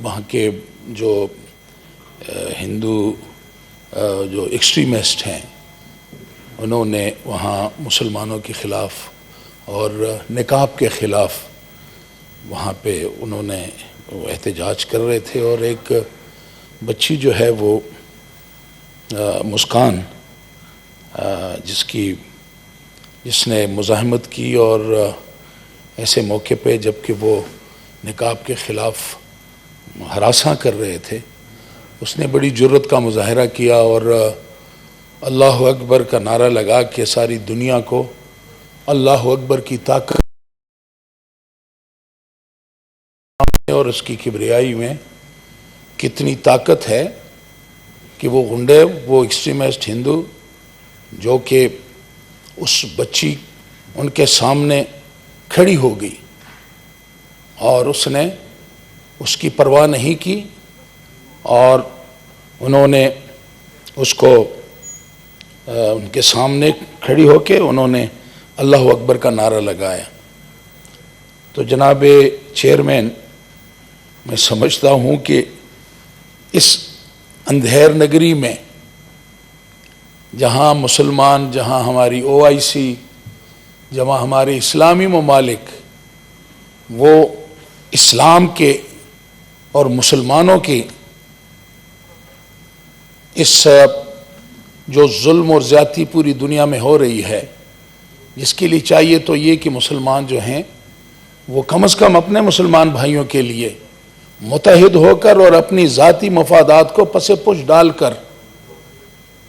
وہاں کے جو ہندو جو ایکسٹریمسٹ ہیں انہوں نے وہاں مسلمانوں کے خلاف اور نقاب کے خلاف وہاں پہ انہوں نے احتجاج کر رہے تھے، اور ایک بچی جو ہے وہ مسکان جس نے مزاحمت کی، اور ایسے موقع پہ جب کہ وہ نقاب کے خلاف ہراساں کر رہے تھے، اس نے بڑی جرت کا مظاہرہ کیا اور اللہ اکبر کا نعرہ لگا کہ ساری دنیا کو اللہ اکبر کی طاقت اور اس کی کبریائی میں کتنی طاقت ہے کہ وہ غنڈے، وہ ایکسٹریمسٹ ہندو جو کہ اس بچی ان کے سامنے کھڑی ہو گئی اور اس نے اس کی پرواہ نہیں کی، اور انہوں نے اس کو ان کے سامنے کھڑی ہو کے انہوں نے اللہ اکبر کا نعرہ لگایا۔ تو جناب چیئرمین، میں سمجھتا ہوں کہ اس اندھیر نگری میں جہاں مسلمان، جہاں ہماری OIC، جہاں ہمارے اسلامی ممالک وہ اسلام کے اور مسلمانوں کی اس جو ظلم اور زیادتی پوری دنیا میں ہو رہی ہے، جس کے لیے چاہیے تو یہ کہ مسلمان جو ہیں وہ کم از کم اپنے مسلمان بھائیوں کے لیے متحد ہو کر اور اپنی ذاتی مفادات کو پس پش ڈال کر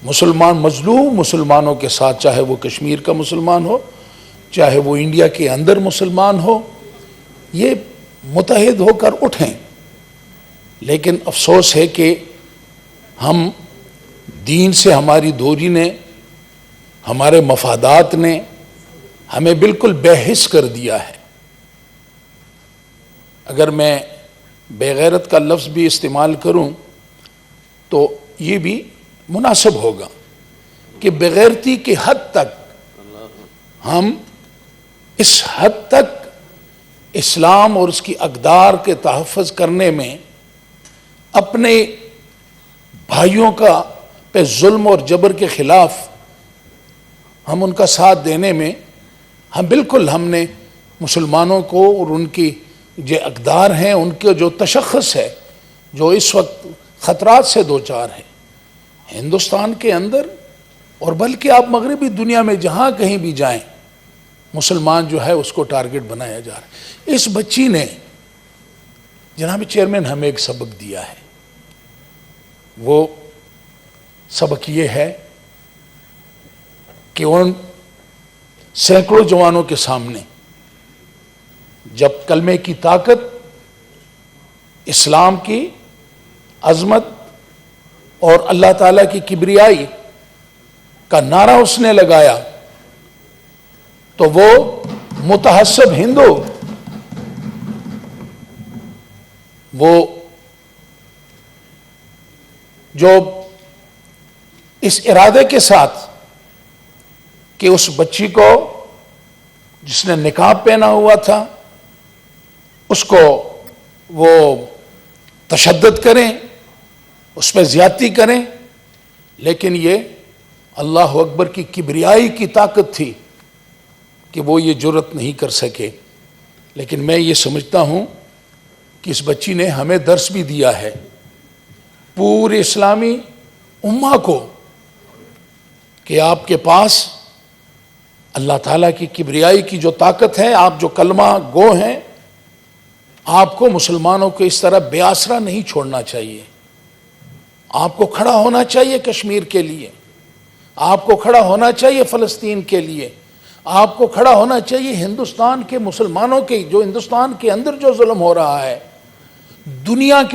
مسلمان مظلوم مسلمانوں کے ساتھ، چاہے وہ کشمیر کا مسلمان ہو، چاہے وہ انڈیا کے اندر مسلمان ہو، یہ متحد ہو کر اٹھیں۔ لیکن افسوس ہے کہ ہم دین سے ہماری دوری نے، ہمارے مفادات نے ہمیں بالکل بے حس کر دیا ہے۔ اگر میں بے غیرت کا لفظ بھی استعمال کروں تو یہ بھی مناسب ہوگا کہ بغیرتی کی حد تک ہم اس حد تک اسلام اور اس کی اقدار کے تحفظ کرنے میں اپنے بھائیوں کا پہ ظلم اور جبر کے خلاف ہم ان کا ساتھ دینے میں ہم نے مسلمانوں کو اور ان کی جو اقدار ہیں، ان کے جو تشخص ہے، جو اس وقت خطرات سے دوچار ہے ہندوستان کے اندر، اور بلکہ آپ مغربی دنیا میں جہاں کہیں بھی جائیں مسلمان جو ہے اس کو ٹارگٹ بنایا جا رہا ہے۔ اس بچی نے جناب چیئرمین ہمیں ایک سبق دیا ہے، وہ سبق یہ ہے کہ ان سینکڑوں جوانوں کے سامنے جب کلمے کی طاقت، اسلام کی عظمت اور اللہ تعالیٰ کی کبریائی کا نعرہ اس نے لگایا تو وہ متعصب ہندو، وہ جو اس ارادے کے ساتھ کہ اس بچی کو جس نے نقاب پہنا ہوا تھا اس کو وہ تشدد کریں، اس پہ زیادتی کریں، لیکن یہ اللہ اکبر کی کبریائی کی طاقت تھی کہ وہ یہ جرت نہیں کر سکے۔ لیکن میں یہ سمجھتا ہوں کہ اس بچی نے ہمیں درس بھی دیا ہے، پورے اسلامی امہ کو، کہ آپ کے پاس اللہ تعالیٰ کی کبریائی کی جو طاقت ہے، آپ جو کلمہ گو ہیں، آپ کو مسلمانوں کو اس طرح بے آسرا نہیں چھوڑنا چاہیے۔ آپ کو کھڑا ہونا چاہیے کشمیر کے لیے، آپ کو کھڑا ہونا چاہیے فلسطین کے لیے، آپ کو کھڑا ہونا چاہیے ہندوستان کے مسلمانوں کے، جو ہندوستان کے اندر جو ظلم ہو رہا ہے، دنیا کے